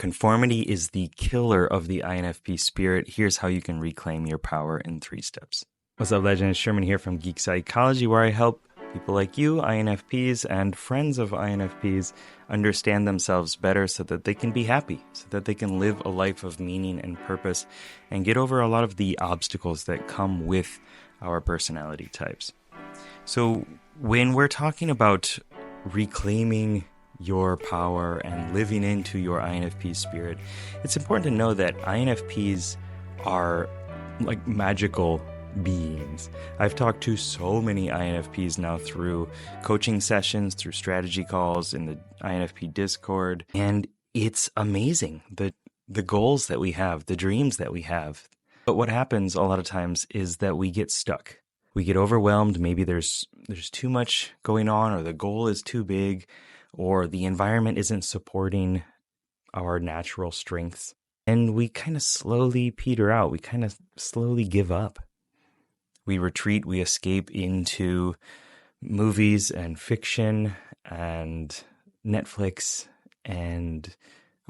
Conformity is the killer of the INFP spirit. Here's how you can reclaim your power in 3 steps. What's up, legend? It's Sherman here from Geek Psychology, where I help people like you, INFPs, and friends of INFPs understand themselves better so that they can be happy, so that they can live a life of meaning and purpose, and get over a lot of the obstacles that come with our personality types. So when we're talking about reclaiming your power and living into your INFP spirit, it's important to know that INFPs are like magical beings. I've talked to so many INFPs now through coaching sessions, through strategy calls in the INFP Discord, and it's amazing the goals that we have, the dreams that we have. But what happens a lot of times is that we get stuck. We get overwhelmed. Maybe there's too much going on, or the goal is too big, or the environment isn't supporting our natural strengths. And we kind of slowly peter out. We kind of slowly give up. We retreat, we escape into movies and fiction and Netflix and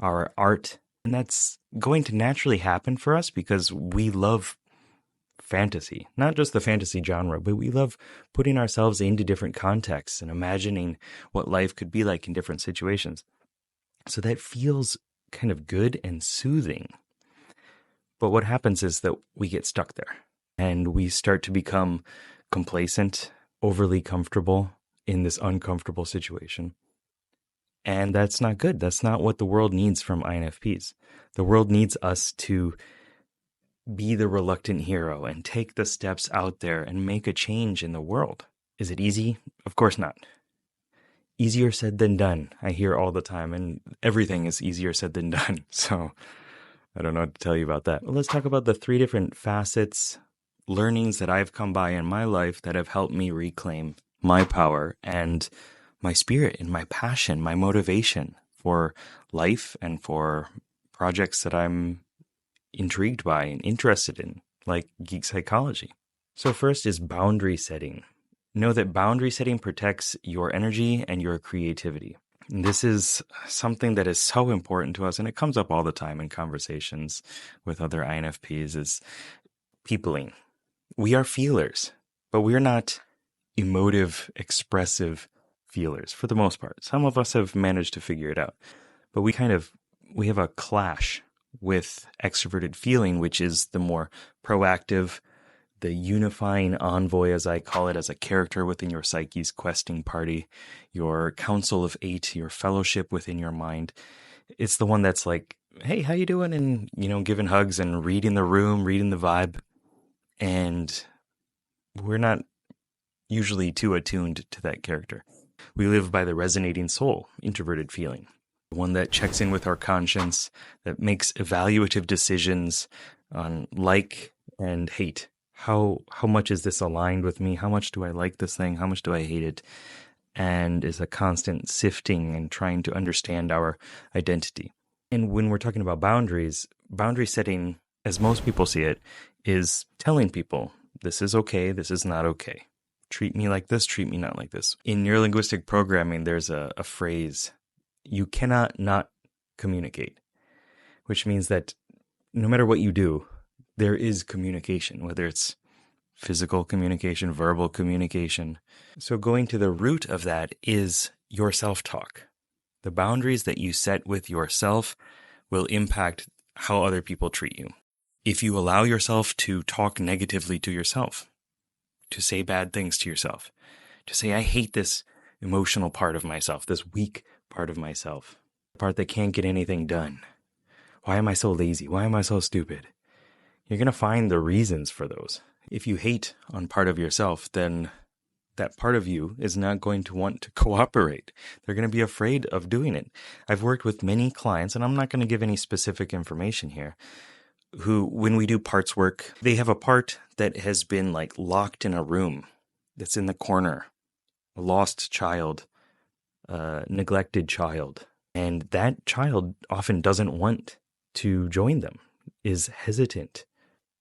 our art. And that's going to naturally happen for us because we love fantasy, not just the fantasy genre, but we love putting ourselves into different contexts and imagining what life could be like in different situations. So that feels kind of good and soothing. But what happens is that we get stuck there and we start to become complacent, overly comfortable in this uncomfortable situation. And that's not good. That's not what the world needs from INFPs. The world needs us to be the reluctant hero and take the steps out there and make a change in the world. Is it easy? Of course not. Easier said than done, I hear all the time, and everything is easier said than done. So I don't know what to tell you about that. Well, let's talk about the 3 different facets, learnings that I've come by in my life that have helped me reclaim my power and my spirit and my passion, my motivation for life and for projects that I'm intrigued by and interested in, like Geek Psychology. So first is boundary setting. Know that boundary setting protects your energy and your creativity. And this is something that is so important to us, and it comes up all the time in conversations with other INFPs, is peopling. We are feelers, but we're not emotive, expressive feelers for the most part. Some of us have managed to figure it out, but we have a clash with extroverted feeling, which is the more proactive, the unifying envoy, as I call it, as a character within your psyche's questing party, your council of 8, your fellowship within your mind. It's the one that's like, hey, how you doing? And, giving hugs and reading the room, reading the vibe. And we're not usually too attuned to that character. We live by the resonating soul, introverted feeling. One that checks in with our conscience, that makes evaluative decisions on like and hate. How much is this aligned with me? How much do I like this thing? How much do I hate it? And is a constant sifting and trying to understand our identity. And when we're talking about boundaries, boundary setting, as most people see it, is telling people, this is okay, this is not okay. Treat me like this, treat me not like this. In neurolinguistic programming, there's a phrase, you cannot not communicate, which means that no matter what you do, there is communication, whether it's physical communication, verbal communication. So going to the root of that is your self-talk. The boundaries that you set with yourself will impact how other people treat you. If you allow yourself to talk negatively to yourself, to say bad things to yourself, to say, I hate this emotional part of myself, this weak part of myself, the part that can't get anything done. Why am I so lazy? Why am I so stupid? You're going to find the reasons for those. If you hate on part of yourself, then that part of you is not going to want to cooperate. They're going to be afraid of doing it. I've worked with many clients, and I'm not going to give any specific information here, who, when we do parts work, they have a part that has been like locked in a room that's in the corner, a lost child, a neglected child. And that child often doesn't want to join them, is hesitant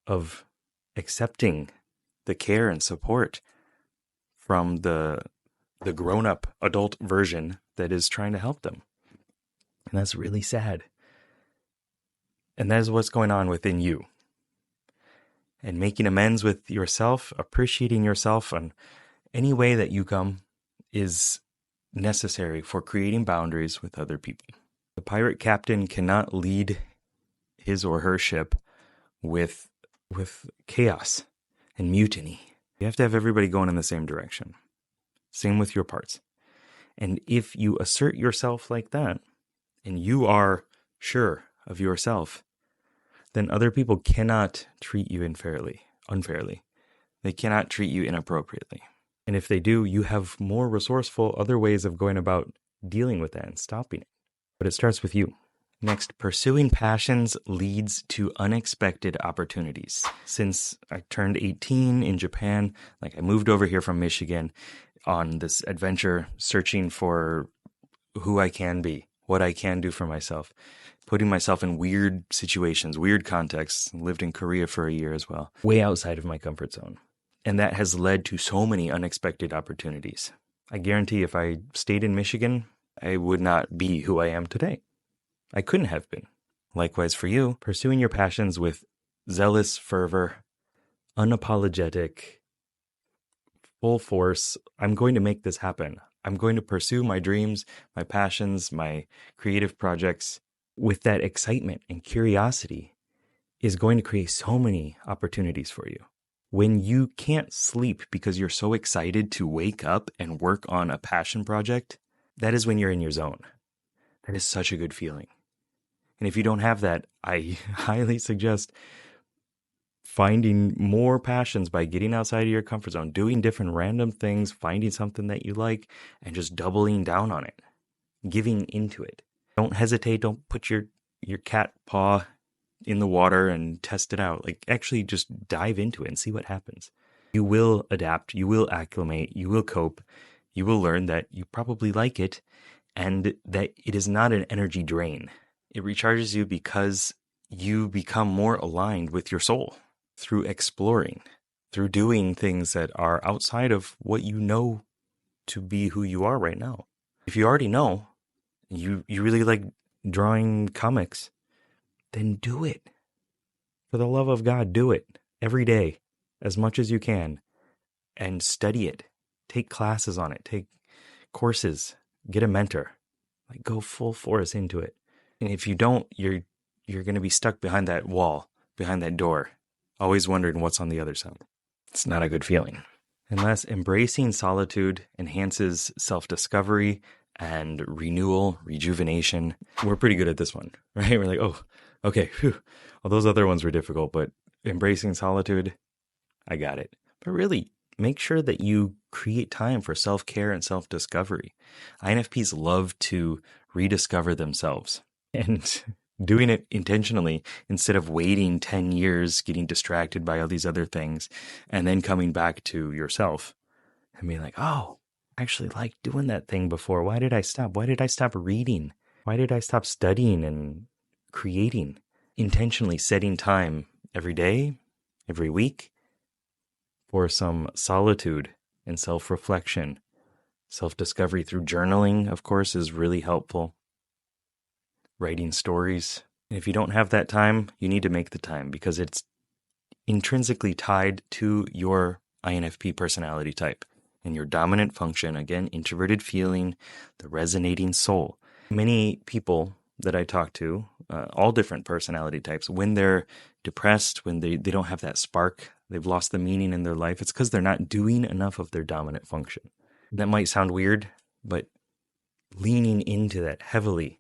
of accepting the care and support from the grown-up adult version that is trying to help them. And that's really sad. And that is what's going on within you. And making amends with yourself, appreciating yourself in any way that you come is necessary for creating boundaries with other people. The pirate captain cannot lead his or her ship with chaos and mutiny. You have to have everybody going in the same direction. Same with your parts. And if you assert yourself like that, and you are sure of yourself, then other people cannot treat you unfairly. They cannot treat you inappropriately. And if they do, you have more resourceful other ways of going about dealing with that and stopping it. But it starts with you. Next, pursuing passions leads to unexpected opportunities. Since I turned 18 in Japan, I moved over here from Michigan on this adventure, searching for who I can be, what I can do for myself, putting myself in weird situations, weird contexts. Lived in Korea for a year as well, way outside of my comfort zone. And that has led to so many unexpected opportunities. I guarantee if I stayed in Michigan, I would not be who I am today. I couldn't have been. Likewise for you, pursuing your passions with zealous fervor, unapologetic, full force. I'm going to make this happen. I'm going to pursue my dreams, my passions, my creative projects with that excitement and curiosity is going to create so many opportunities for you. When you can't sleep because you're so excited to wake up and work on a passion project, that is when you're in your zone. That is such a good feeling. And if you don't have that, I highly suggest finding more passions by getting outside of your comfort zone, doing different random things, finding something that you like, and just doubling down on it, giving into it. Don't hesitate. Don't put your cat paw in the water and test it out. Actually just dive into it and see what happens. You will adapt. You will acclimate. You will cope. You will learn that you probably like it and that it is not an energy drain. It recharges you because you become more aligned with your soul through exploring, through doing things that are outside of what you know to be who you are right now. If you already know, you really like drawing comics, then do it. For the love of God, do it every day, as much as you can, and study it. Take classes on it. Take courses. Get a mentor. Go full force into it. And if you don't, you're going to be stuck behind that wall, behind that door, always wondering what's on the other side. It's not a good feeling. Unless embracing solitude enhances self-discovery and renewal, rejuvenation. We're pretty good at this one, right? We're like, oh, okay, whew. All those other ones were difficult, but embracing solitude, I got it. But really, make sure that you create time for self-care and self-discovery. INFPs love to rediscover themselves and doing it intentionally instead of waiting 10 years, getting distracted by all these other things, and then coming back to yourself and being like, oh, I actually liked doing that thing before. Why did I stop? Why did I stop reading? Why did I stop studying and creating? Intentionally setting time every day, every week, for some solitude and self-reflection. Self-discovery through journaling, of course, is really helpful. Writing stories. And if you don't have that time, you need to make the time because it's intrinsically tied to your INFP personality type and your dominant function, again, introverted feeling, the resonating soul. Many people that I talk to, all different personality types, when they're depressed, when they don't have that spark, they've lost the meaning in their life, it's because they're not doing enough of their dominant function. That might sound weird, but leaning into that heavily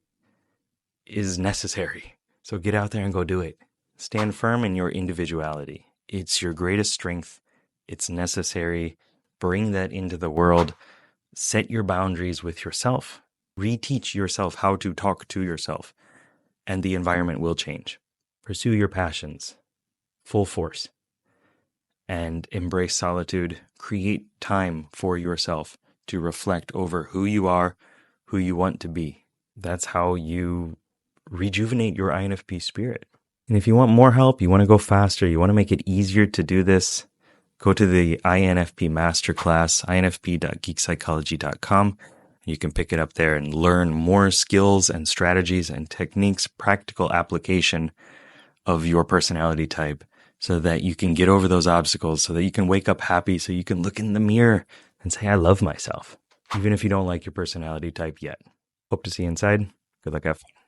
is necessary. So get out there and go do it. Stand firm in your individuality. It's your greatest strength. It's necessary. Bring that into the world. Set your boundaries with yourself. Reteach yourself how to talk to yourself, and the environment will change. Pursue your passions, full force, and embrace solitude. Create time for yourself to reflect over who you are, who you want to be. That's how you rejuvenate your INFP spirit. And if you want more help, you want to go faster, you want to make it easier to do this, go to the INFP Masterclass, infp.geekpsychology.com. You can pick it up there and learn more skills and strategies and techniques, practical application of your personality type so that you can get over those obstacles, so that you can wake up happy, so you can look in the mirror and say, I love myself, even if you don't like your personality type yet. Hope to see you inside. Good luck, have fun.